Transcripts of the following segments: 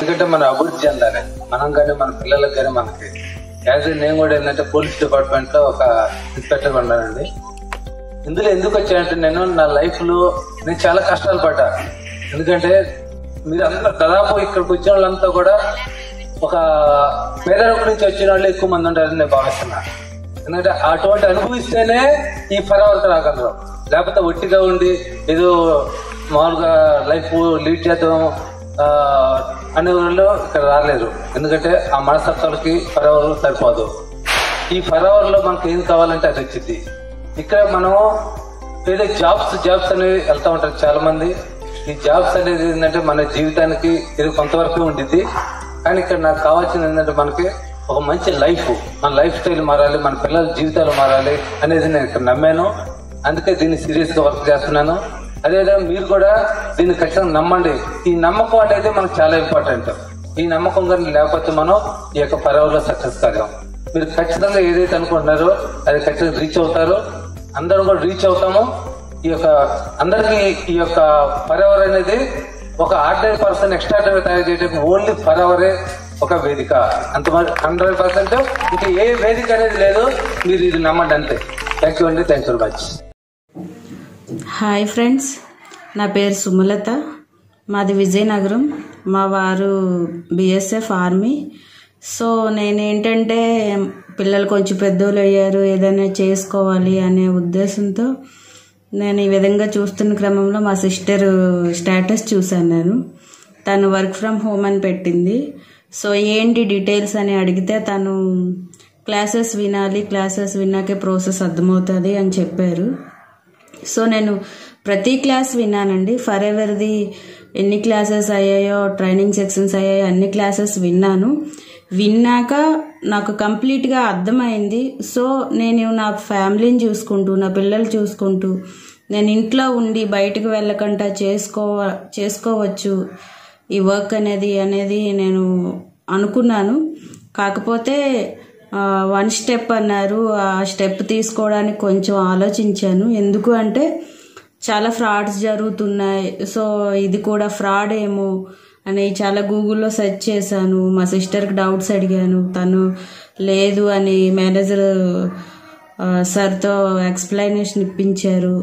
ఎందుకంటే మనం అభివృద్ధి చెందాలి, మనం కానీ మన పిల్లలకు కానీ మనకి. యాజ్ నేను కూడా ఏంటంటే పోలీస్ డిపార్ట్మెంట్లో ఒక ఇన్స్పెక్టర్గా ఉన్నానండి. ఇందులో ఎందుకు వచ్చానంటే నేను నా లైఫ్లో నేను చాలా కష్టాలు పడ్డా. ఎందుకంటే మీరు అందరూ దాదాపు ఇక్కడికి వచ్చిన వాళ్ళంతా కూడా ఒక పేదరికం నుంచి వచ్చిన వాళ్ళు ఎక్కువ మంది ఉంటారని నేను భావిస్తున్నాను. ఎందుకంటే అటువంటి అనుభవిస్తేనే ఈ ఫరవర్కి రాగలరు, లేకపోతే ఒట్టిగా ఉండి ఏదో మామూలుగా లైఫ్ లీడ్ చేద్దాం అనే వాళ్ళు ఇక్కడ రాలేరు. ఎందుకంటే ఆ మనస్తత్వాలకి ఫరవర్ సరిపోదు. ఈ ఫరవర్లో మనకి ఏం కావాలంటే అది వచ్చింది. ఇక్కడ మనం ఏదో జాబ్స్ అనేవి వెళ్తూ ఉంటారు చాలా మంది. ఈ జాబ్స్ అనేది ఏంటంటే మన జీవితానికి ఇది కొంతవరకు ఉండిద్ది. కానీ ఇక్కడ నాకు కావాల్సింది ఏంటంటే మనకి ఒక మంచి లైఫ్, మన లైఫ్ స్టైల్ మారాలి, మన పిల్లల జీవితాలు మారాలి అనేది నేను ఇక్కడ నమ్మాను. అందుకే దీన్ని సీరియస్గా వర్క్ చేస్తున్నాను. అదేవిధంగా మీరు కూడా దీన్ని ఖచ్చితంగా నమ్మండి. ఈ నమ్మకం అనేది మనకు చాలా ఇంపార్టెంట్. ఈ నమ్మకం కానీ లేకపోతే మనం ఈ యొక్క పర్యావరణలో సక్సెస్ కాగలం. మీరు ఖచ్చితంగా ఏదైతే అనుకుంటున్నారో అది ఖచ్చితంగా రీచ్ అవుతారు. అందరం కూడా రీచ్ అవుతాము. ఈ యొక్క అందరికీ ఈ యొక్క పర్యావరణ అనేది ఒక ఆర్డినరీ పర్సన్ ఎక్స్ట్రాడినరీ తయారు చేయడానికి ఓన్లీ పర్యావరే ఒక వేదిక. అంత 100% ఇంకా ఏ వేదిక అనేది లేదు. మీరు ఇది నమ్మండి అంతే. థ్యాంక్ యూ అండి. Thank you very much. Hi friends, నా పేరు సుమలత, మాది విజయనగరం. మా వారు బిఎస్ఎఫ్ ఆర్మీ. సో నేనేంటంటే పిల్లలు కొంచెం పెద్దోళ్ళు అయ్యారు, ఏదైనా చేసుకోవాలి అనే ఉద్దేశంతో నేను ఈ విధంగా చూస్తున్న క్రమంలో మా సిస్టర్ స్టేటస్ చూశాను. నేను తను వర్క్ ఫ్రమ్ హోమ్ అని పెట్టింది. సో ఏంటి డీటెయిల్స్ అని అడిగితే తను క్లాసెస్ వినాలి, క్లాసెస్ విన్నాకే ప్రాసెస్ అర్థమవుతుంది అని చెప్పారు. సో నేను ప్రతి క్లాస్ విన్నానండి. ఫర్ ఎవర్ది ఎన్ని క్లాసెస్ అయ్యాయో, ట్రైనింగ్ సెక్షన్స్ అయ్యాయో అన్ని క్లాసెస్ విన్నాక నాకు కంప్లీట్గా అర్థమైంది. సో నేను నా ఫ్యామిలీని చూసుకుంటూ, నా పిల్లలు చూసుకుంటూ, నేను ఇంట్లో ఉండి బయటకు వెళ్ళకుండా చేసుకోవచ్చు ఈ వర్క్ అనేది నేను అనుకున్నాను. కాకపోతే 1 స్టెప్ అన్నారు. ఆ స్టెప్ తీసుకోవడానికి కొంచెం ఆలోచించాను. ఎందుకు అంటే చాలా ఫ్రాడ్స్ జరుగుతున్నాయి. సో ఇది కూడా ఫ్రాడ్ ఏమో అని చాలా గూగుల్లో సెర్చ్ చేశాను. మా సిస్టర్కి డౌట్స్ అడిగాను. తను లేదు అని మేనేజర్ సార్తో ఎక్స్ప్లెనేషన్ ఇప్పించారు.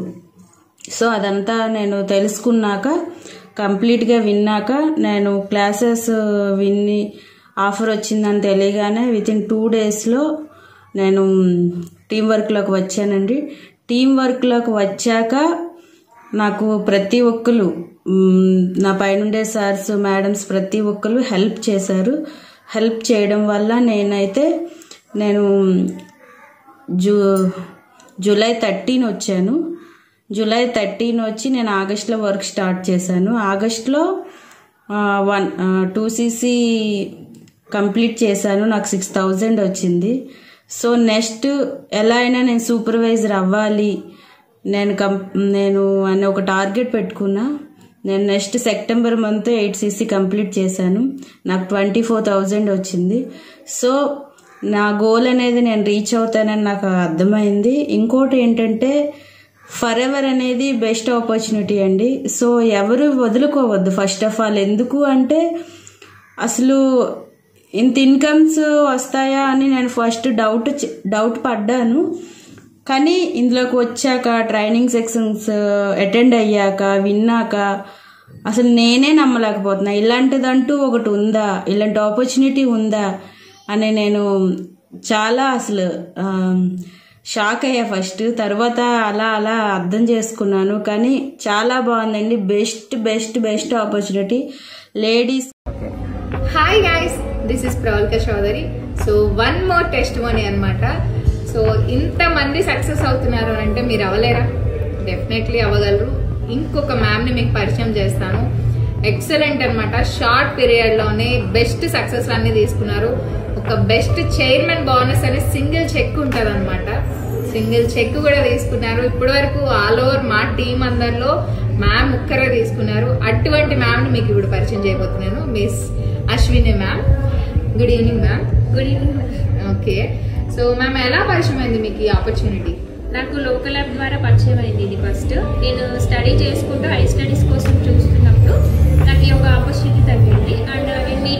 సో అదంతా నేను తెలుసుకున్నాక, కంప్లీట్గా విన్నాక, నేను క్లాసెస్ విని ఆఫర్ వచ్చిందని తెలియగానే వితిన్ 2 డేస్లో నేను టీం వర్క్లోకి వచ్చానండి. టీం వర్క్లోకి వచ్చాక నాకు ప్రతి ఒక్కరు, నా పైనుండే సార్స్, మేడమ్స్ ప్రతి ఒక్కరు హెల్ప్ చేశారు. హెల్ప్ చేయడం వల్ల నేను జూలై 13 వచ్చాను. జూలై 13 వచ్చి నేను ఆగస్టులో వర్క్ స్టార్ట్ చేశాను. ఆగస్టులో 2cc కంప్లీట్ చేశాను. నాకు 6000 వచ్చింది. సో నెక్స్ట్ ఎలా అయినా నేను సూపర్వైజర్ అవ్వాలి నేను అని ఒక టార్గెట్ పెట్టుకున్నా. నేను next September month 8cc complete చేశాను. నాకు 24,000 వచ్చింది. సో నా గోల్ అనేది నేను రీచ్ అవుతానని నాకు అర్థమైంది. ఇంకోటి ఏంటంటే ఫర్ ఎవర్ అనేది బెస్ట్ ఆపర్చునిటీ అండి. సో ఎవరు వదులుకోవద్దు ఫస్ట్ ఆఫ్ ఆల్. ఎందుకు అంటే అసలు ఇంత ఇన్కమ్స్ వస్తాయా అని నేను ఫస్ట్ డౌట్ పడ్డాను. కానీ ఇందులోకి వచ్చాక, ట్రైనింగ్ సెక్షన్స్ అటెండ్ అయ్యాక, విన్నాక అసలు నేనే నమ్మలేకపోతున్నా. ఇలాంటిదంటూ ఒకటి ఉందా, ఇలాంటి ఆపర్చునిటీ ఉందా అని నేను చాలా అసలు షాక్ అయ్యా ఫస్ట్. తర్వాత అలా అర్థం చేసుకున్నాను. కానీ చాలా బాగుందండి. Best opportunity ladies. Hi guys, this is Pravalka Chowdary. So 1 more testimony అన్నమాట. సో ఇంతమంది సక్సెస్ అవుతున్నారు అంటే మీరు అవ్వలేరా? డెఫినెట్లీ అవ్వగలరు. ఇంకొక మ్యామ్ని మీకు పరిచయం చేస్తాను. ఎక్సలెంట్ అనమాట. షార్ట్ పీరియడ్లోనే బెస్ట్ సక్సెస్ అన్ని తీసుకున్నారు. ఒక బెస్ట్ చైర్మన్ బోనస్ అనే సింగిల్ చెక్ ఉంటుంది అనమాట. సింగిల్ చెక్ కూడా తీసుకున్నారు. ఇప్పటి వరకు ఆల్ ఓవర్ మా టీం అందరిలో మ్యామ్ ఒక్కరే తీసుకున్నారు. అటువంటి మ్యామ్ని మీకు ఇప్పుడు పరిచయం చేయబోతున్నాను. Miss Ashwini ma'am. Good evening ma'am. Good evening. Okay, so ma'am ఎలా పరిచయం అయింది మీకు ఈ ఆపర్చునిటీ? నాకు లోకల్ యాప్ ద్వారా పరిచయం అయింది ఇది. ఫస్ట్ నేను స్టడీ చేసుకుంటూ హై స్టడీస్ కోసం చూస్తున్నప్పుడు నాకు ఈ ఒక ఆపర్చునిటీ తగ్గింది. అండ్ నేను మీ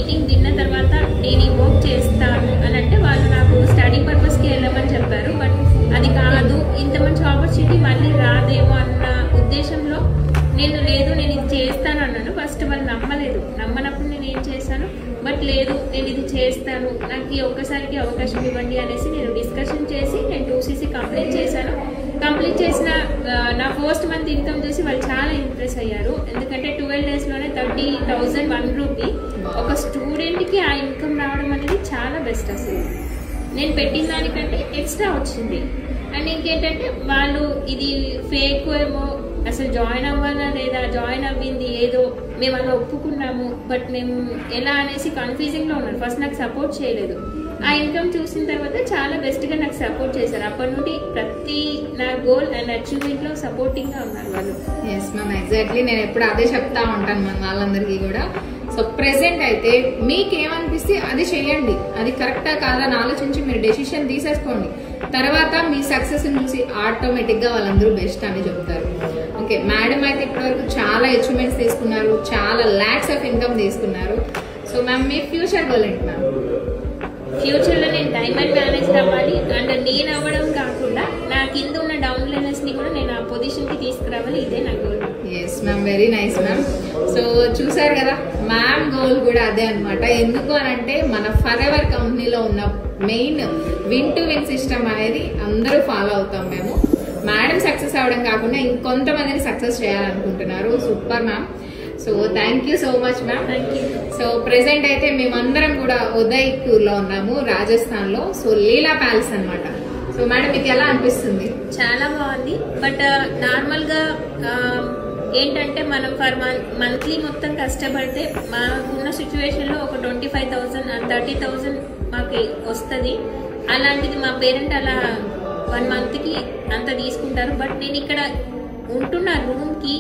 మీటింగ్ విన్న తర్వాత నేను ఈ వర్క్ చేస్తాను అని అంటే వాళ్ళు నాకు స్టడీ పర్పస్కి వెళ్ళమని చెప్పారు. బట్ అది కాదు, ఇంత మంచి ఆపర్చునిటీ మళ్ళీ రాదేమో అన్న ఉద్దేశంలో నేను ఇది చేస్తాను అన్నాను. ఫస్ట్ వాళ్ళు నమ్మనప్పుడు నేను ఏం చేశాను, బట్ లేదు నేను ఇది చేస్తాను, నాకు ఈ ఒక్కసారికి అవకాశం ఇవ్వండి అనేసి నేను డిస్కషన్ చేసి నేను 2cc కంప్లీట్ చేశాను. కంప్లీట్ చేసిన నా ఫస్ట్ మంత్ ఇన్కమ్ చూసి వాళ్ళు చాలా ఇంప్రెస్ అయ్యారు. ఎందుకంటే 12 డేస్లోనే 30,001 రూపీ ఒక స్టూడెంట్కి ఆ ఇన్కమ్ రావడం అనేది చాలా బెస్ట్. అసలు నేను పెట్టిన దానికంటే ఎక్స్ట్రా వచ్చింది. అండ్ ఇంకేంటంటే వాళ్ళు ఇది ఫేక్ ఏమో, అసలు జాయిన్ అవ్వాలా లేదా, జాయిన్ అవ్వింది ఏదో మేము అలా ఒప్పుకున్నాము, బట్ మేము ఎలా అనేసి కన్ఫ్యూజింగ్లో ఉన్నారు. ఫస్ట్ నాకు సపోర్ట్ చేయలేదు. ఆ ఇన్కమ్ చూసిన తర్వాత చాలా బెస్ట్గా నాకు సపోర్ట్ చేశారు. అప్పటి నుండి ప్రతి నా గోల్ అండ్ అచీవ్మెంట్లో సపోర్టింగ్గా ఉన్నారు వాళ్ళు. ఎస్ మ్యామ్, ఎగ్జాక్ట్లీ నేను ఎప్పుడు అదే చెప్తా ఉంటాను మన వాళ్ళందరికీ కూడా. సో ప్రెసెంట్ అయితే మీకేమనిపిస్తే అది చేయండి, అది కరెక్టా కాదని ఆలోచించి మీరు డెసిషన్ తీసేసుకోండి. తర్వాత మీ సక్సెస్ చూసి ఆటోమేటిక్గా వాళ్ళందరూ బెస్ట్ అని చెప్తారు. ఓకే, మేడం అయితే ఇప్పటివరకు చాలా అచీవ్మెంట్స్ తీసుకున్నారు, చాలా ల్యాక్స్ ఆఫ్ ఇన్కమ్ తీసుకున్నారు. సో మ్యామ్ మీ ఫ్యూచర్ గోల్ ఏంటి మ్యామ్? ఫ్యూచర్లో నేను డైమండ్ మేనేజర్ అవ్వాలి. అండ్ నేను అవ్వడం కాకుండా నా కింద ఉన్న డౌన్ లైనర్స్ని కూడా నేను ఆ పొజిషన్కి తీసుకురావాలి. ఇదే నా goal. Yes ma'am, very nice ma'am. So చూసారు కదా, మ్యామ్ గోల్ కూడా అదే అనమాట. ఎందుకు అనంటే మన ఫరెవర్ కంపెనీలో ఉన్న main win to win system అనేది అందరూ ఫాలో అవుతాం మేము. మేడం సక్సెస్ అవ్వడం కాకుండా ఇంకొంతమందిని సక్సెస్ చేయాలనుకుంటున్నారు. Super ma'am. So thank you so much ma'am. Thank you. So present అయితే మేమందరం కూడా ఉదయ్పూర్లో ఉన్నాము, రాజస్థాన్లో. సో లీలా ప్యాలెస్ అనమాట. సో మేడం మీకు ఎలా అనిపిస్తుంది? చాలా బాగుంది. బట్ నార్మల్గా ఏంటంటే మనం ఫర్ మంత్లీ మొత్తం కష్టపడితే మాకున్న సిచ్యువేషన్లో ఒక 25,000 and 30,000 మాకు వస్తుంది. అలాంటిది మా పేరెంట్ అలా 1 monthకి అంత తీసుకుంటారు. బట్ నేను ఇక్కడ ఉంటున్న రూమ్కి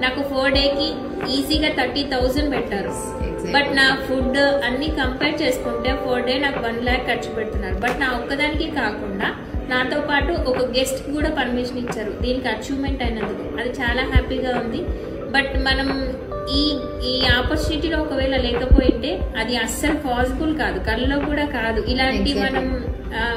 నాకు 4 daysకి ఈజీగా 30,000 పెట్టారు. బట్ నా ఫుడ్ అన్ని కంపేర్ చేసుకుంటే 4 days నాకు 1 lakh ఖర్చు పెడుతున్నారు. బట్ నా ఒక్కదానికి కాకుండా నాతో పాటు ఒక గెస్ట్ కూడా పర్మిషన్ ఇచ్చారు. దీనికి అచీవ్మెంట్ అయినందుకు అది చాలా హ్యాపీగా ఉంది. బట్ మనం ఈ ఆపర్చునిటీలో ఒకవేళ లేకపోయింటే అది అస్సలు పాసిబుల్ కాదు, కళ్ళలో కూడా కాదు. ఇలాంటి మనం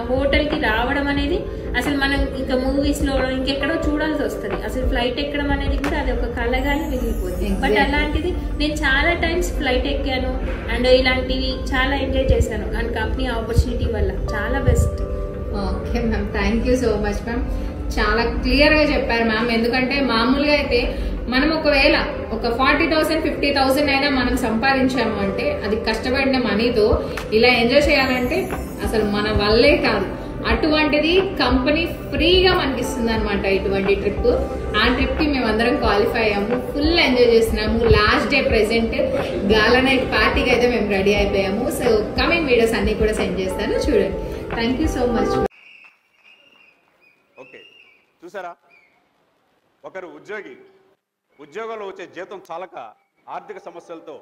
హోటల్కి రావడం అనేది అసలు మనం ఇంకా మూవీస్లో ఇంకెక్కడో చూడాల్సి వస్తుంది. అసలు ఫ్లైట్ ఎక్కడం అనేది కూడా అది ఒక కళగానే మిగిలిపోతుంది. బట్ అలాంటిది నేను చాలా టైమ్స్ ఫ్లైట్ ఎక్కాను అండ్ ఇలాంటివి చాలా ఎంజాయ్ చేశాను. అండ్ కంపెనీ ఆపర్చునిటీ వల్ల చాలా best. Okay ma'am, thank you so much ma'am. చాలా క్లియర్గా చెప్పారు మ్యామ్. ఎందుకంటే మామూలుగా అయితే మనం ఒకవేళ ఒక 40,000 50,000 అయినా మనం సంపాదించాము అంటే అది కష్టపడిన మనీతో ఇలా ఎంజాయ్ చేయాలంటే అసలు మన వల్లే కాదు. అటువంటిది కంపెనీ ఫ్రీగా మనకిస్తుంది అనమాట ఇటువంటి ట్రిప్. ఆ ట్రిప్కి మేమందరం క్వాలిఫై అయ్యాము, ఫుల్ ఎంజాయ్ చేస్తున్నాము. లాస్ట్ డే ప్రెసెంట్ గాలా నైట్ పార్టీకి అయితే మేము రెడీ అయిపోయాము. సో కమింగ్ వీడియోస్ అన్ని కూడా సెండ్ చేస్తాను, చూడండి. Thank you so much. Okay, చూసారా, ఒకరు ఉద్యోగంలో వచ్చే జీతం చాలక ఆర్థిక సమస్యలతో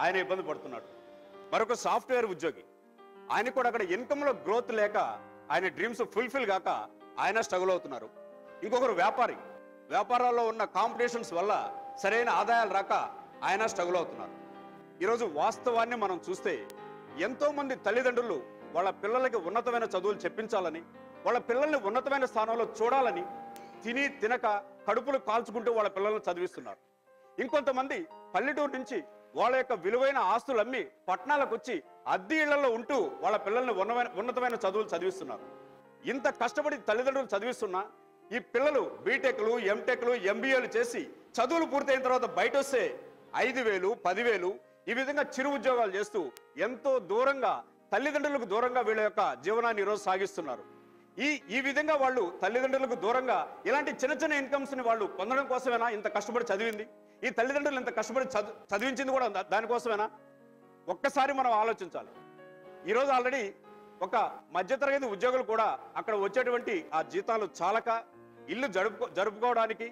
ఆయన ఇబ్బంది పడుతున్నాడు. మరొక సాఫ్ట్వేర్ ఉద్యోగి, ఆయన కూడా అక్కడ ఇన్కమ్లో గ్రోత్ లేక ఆయన డ్రీమ్స్ ఫుల్ఫిల్ కాక ఆయన స్ట్రగుల్ అవుతున్నారు. ఇంకొకరు వ్యాపారాల్లో ఉన్న కాంపిటీషన్స్ వల్ల సరైన ఆదాయాలు రాక ఆయన స్ట్రగుల్ అవుతున్నారు. ఈరోజు వాస్తవాన్ని మనం చూస్తే ఎంతోమంది తల్లిదండ్రులు వాళ్ళ పిల్లలకి ఉన్నతమైన చదువులు చెప్పించాలని, వాళ్ళ పిల్లల్ని ఉన్నతమైన స్థానంలో చూడాలని తిని తినక కడుపులు కాల్చుకుంటూ వాళ్ళ పిల్లల్ని చదివిస్తున్నారు. ఇంకొంతమంది పల్లెటూరు నుంచి వాళ్ళ యొక్క విలువైన ఆస్తులు అమ్మి పట్టణాలకు వచ్చి అద్దె ఇళ్లలో ఉంటూ వాళ్ళ పిల్లల్ని ఉన్నతమైన చదువులు చదివిస్తున్నారు. ఇంత కష్టపడి తల్లిదండ్రులు చదివిస్తున్నా ఈ పిల్లలు బీటెక్లు, ఎంటెక్లు, ఎంబీఏలు చేసి చదువులు పూర్తయిన తర్వాత బయట వస్తే 5,000 10,000 ఈ విధంగా చిరు ఉద్యోగాలు చేస్తూ ఎంతో దూరంగా తల్లిదండ్రులకు దూరంగా వీళ్ళ యొక్క జీవనాన్ని ఈరోజు సాగిస్తున్నారు. ఈ విధంగా వాళ్ళు తల్లిదండ్రులకు దూరంగా ఇలాంటి చిన్న చిన్న ఇన్కమ్స్ ని వాళ్ళు పొందడం కోసమేనా ఇంత కష్టపడి చదివింది? ఈ తల్లిదండ్రులు ఇంత కష్టపడి చదివించింది కూడా దానికోసమేనా? ఒక్కసారి మనం ఆలోచించాలి. ఈరోజు ఆల్రెడీ ఒక మధ్యతరగతి ఉద్యోగులు కూడా అక్కడ వచ్చేటువంటి ఆ జీతాలు చాలక ఇల్లు జరుపుకోవడానికి,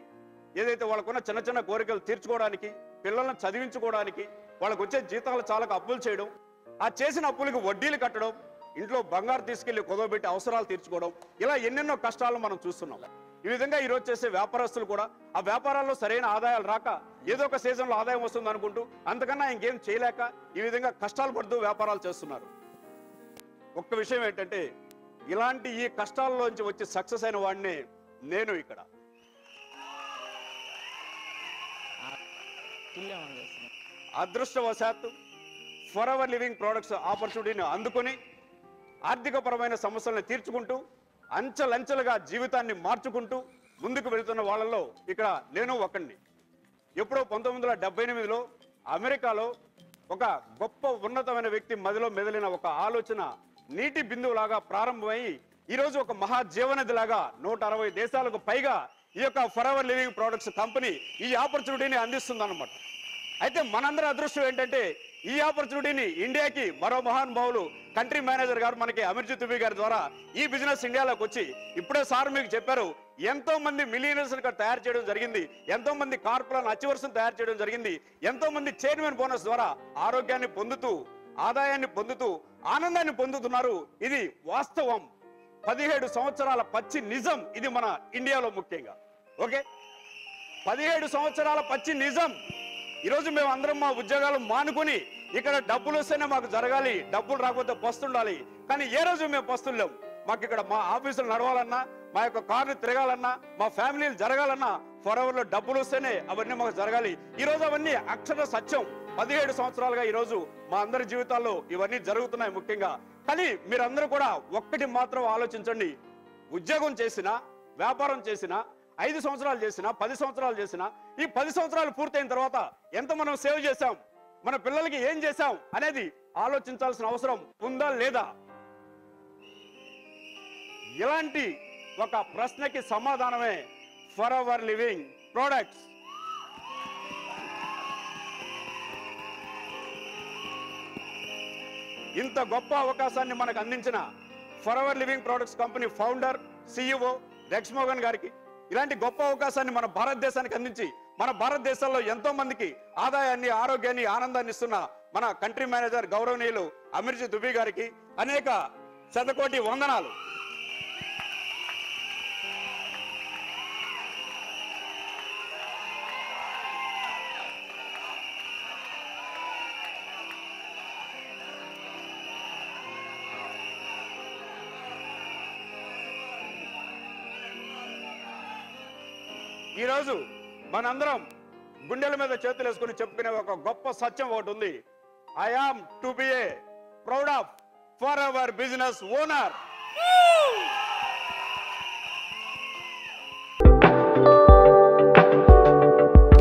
ఏదైతే వాళ్ళకున్న చిన్న చిన్న కోరికలు తీర్చుకోవడానికి, పిల్లలను చదివించుకోవడానికి వాళ్ళకు వచ్చే జీతాలు చాలక అప్పులు చేయడం, ఆ చేసిన అప్పులకు వడ్డీలు కట్టడం, ఇంట్లో బంగారు తీసుకెళ్లి కుదవబెట్టి అవసరాలు తీర్చుకోవడం, ఇలా ఎన్నెన్నో కష్టాలు మనం చూస్తున్నాం. ఈ విధంగా ఈరోజు చేసే వ్యాపారస్తులు కూడా ఆ వ్యాపారాల్లో సరైన ఆదాయాలు రాక ఏదో ఒక సీజన్లో ఆదాయం వస్తుంది అనుకుంటూ అంతకన్నా ఇంకేం చేయలేక ఈ విధంగా కష్టాలు పడుతూ వ్యాపారాలు చేస్తున్నారు. ఒక్క విషయం ఏంటంటే ఇలాంటి ఈ కష్టాల్లోంచి వచ్చి సక్సెస్ అయిన వాడిని నేను ఇక్కడ అదృష్టవశాత్తు ఫర్ ఎవర్ లివింగ్ ప్రొడక్ట్స్ ఆపర్చునిటీని అందుకొని ఆర్థికపరమైన సమస్యలను తీర్చుకుంటూ అంచెలంచెలుగా జీవితాన్ని మార్చుకుంటూ ముందుకు వెళుతున్న వాళ్ళలో ఇక్కడ నేను ఒకడిని. ఎప్పుడో 1978లో అమెరికాలో ఒక గొప్ప ఉన్నతమైన వ్యక్తి మదిలో మెదిలిన ఒక ఆలోచన నీటి బిందువులాగా ప్రారంభమై ఈరోజు ఒక మహాజీవనదిలాగా 160 దేశాలకు పైగా ఈ యొక్క for ever living products company ఈ ఆపర్చునిటీని అందిస్తుంది అన్నమాట. అయితే మనందరి అదృష్టం ఏంటంటే ఈ ఆపర్చునిటీని ఇండియాకి మరో మహానుభావులు కంట్రీ మేనేజర్ గారు మనకి అమర్జిత్ దుబే గారి ద్వారా ఈ బిజినెస్ ఇండియాలోకి వచ్చి ఇప్పుడే సార్ మీకు చెప్పారు ఎంతో మంది మిలియనర్స్ తయారు చేయడం జరిగింది, ఎంతో మంది కార్పొరేట్ అచీవర్స్ తయారు చేయడం జరిగింది, ఎంతో మంది చైర్మన్ బోనస్ ద్వారా ఆరోగ్యాన్ని పొందుతూ ఆదాయాన్ని పొందుతూ ఆనందాన్ని పొందుతున్నారు. ఇది వాస్తవం, 17 సంవత్సరాల పచ్చి నిజం. ఇది మన ఇండియాలో ముఖ్యంగా ఓకే 17 సంవత్సరాల పచ్చి నిజం. ఈరోజు మేము అందరం మా ఉద్యోగాలు మానుకొని ఇక్కడ డబ్బులు వస్తేనే మాకు జరగాలి, డబ్బులు రాకపోతే పస్తుండాలి. కానీ ఏ రోజు మేము పస్తులేం. మాకు ఇక్కడ మా ఆఫీసులు నడవాలన్నా, మా యొక్క కార్లు తిరగాలన్నా, మా ఫ్యామిలీలు జరగాలన్నా ఫర్ ఎవర్ లో డబ్బులు వస్తేనే అవన్నీ మాకు జరగాలి. ఈ రోజు అవన్నీ అక్షర సత్యం. 17 సంవత్సరాలుగా ఈ రోజు మా అందరి జీవితాల్లో ఇవన్నీ జరుగుతున్నాయి ముఖ్యంగా. కానీ మీరందరూ కూడా ఒక్కటి మాత్రం ఆలోచించండి, ఉద్యోగం చేసినా వ్యాపారం చేసినా 5 సంవత్సరాలు చేసినా 10 సంవత్సరాలు చేసినా ఈ 10 సంవత్సరాలు పూర్తయిన తర్వాత ఎంత మనం సేవ్ చేశాం, మన పిల్లలకి ఏం చేశాం అనేది ఆలోచించాల్సిన అవసరం ఉందా లేదా? ఇలాంటి ఒక ప్రశ్నకి సమాధానమే ఫర్ ఎవర్ లివింగ్ ప్రొడక్ట్స్. ఇంత గొప్ప అవకాశాన్ని మనకు అందించిన for ever living products company founder CEO rex Morgan గారికి, ఇలాంటి గొప్ప అవకాశాన్ని మన భారతదేశానికి అందించి మన భారతదేశంలో ఎంతో మందికి ఆదాయాన్ని, ఆరోగ్యాన్ని, ఆనందాన్ని ఇస్తున్న మన కంట్రీ మేనేజర్ గౌరవనీయులు అమర్జిత్ దుబే గారికి అనేక శతకోటి వందనాలు. ఈరోజు మనందరం గుండెల మీద చేతులు వేసుకుని చెప్పుకునే ఒక గొప్ప సత్యం ఒకటి ఉంది. I am to be a proud of for ever business owner.